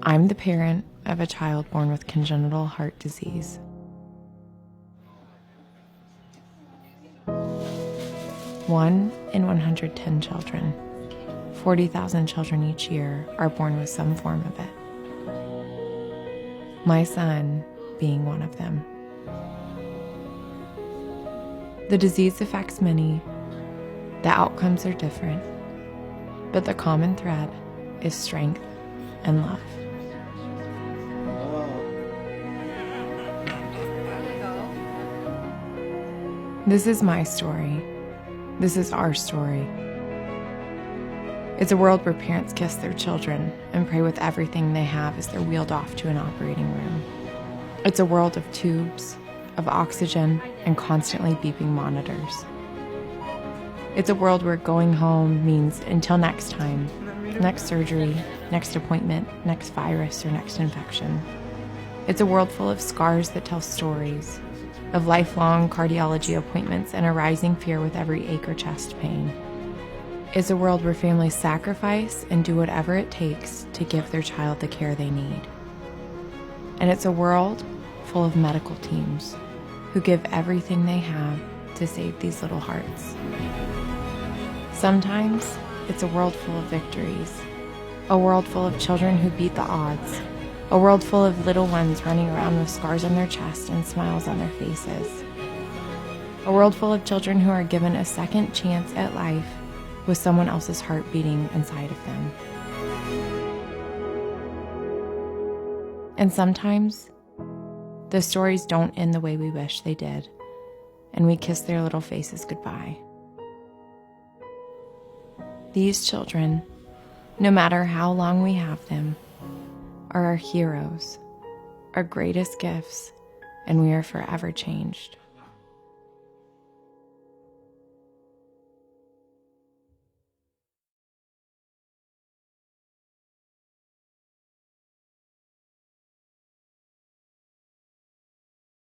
I'm the parent of a child born with congenital heart disease. One in 110 children, 40,000 children each year, are born with some form of it. My son being one of them. The disease affects many, the outcomes are different, but the common thread is strength and love. This is my story. This is our story. It's a world where parents kiss their children and pray with everything they have as they're wheeled off to an operating room. It's a world of tubes, of oxygen, and constantly beeping monitors. It's a world where going home means until next time, next surgery, next appointment, next virus, or next infection. It's a world full of scars that tell stories, of lifelong cardiology appointments and a rising fear with every ache or chest pain. It's a world where families sacrifice and do whatever it takes to give their child the care they need. And it's a world full of medical teams who give everything they have to save these little hearts. Sometimes it's a world full of victories, a world full of children who beat the odds, a world full of little ones running around with scars on their chest and smiles on their faces, a world full of children who are given a second chance at life with someone else's heart beating inside of them. And sometimes the stories don't end the way we wish they did, and we kiss their little faces goodbye. These children, no matter how long we have them, are our heroes, our greatest gifts, and we are forever changed.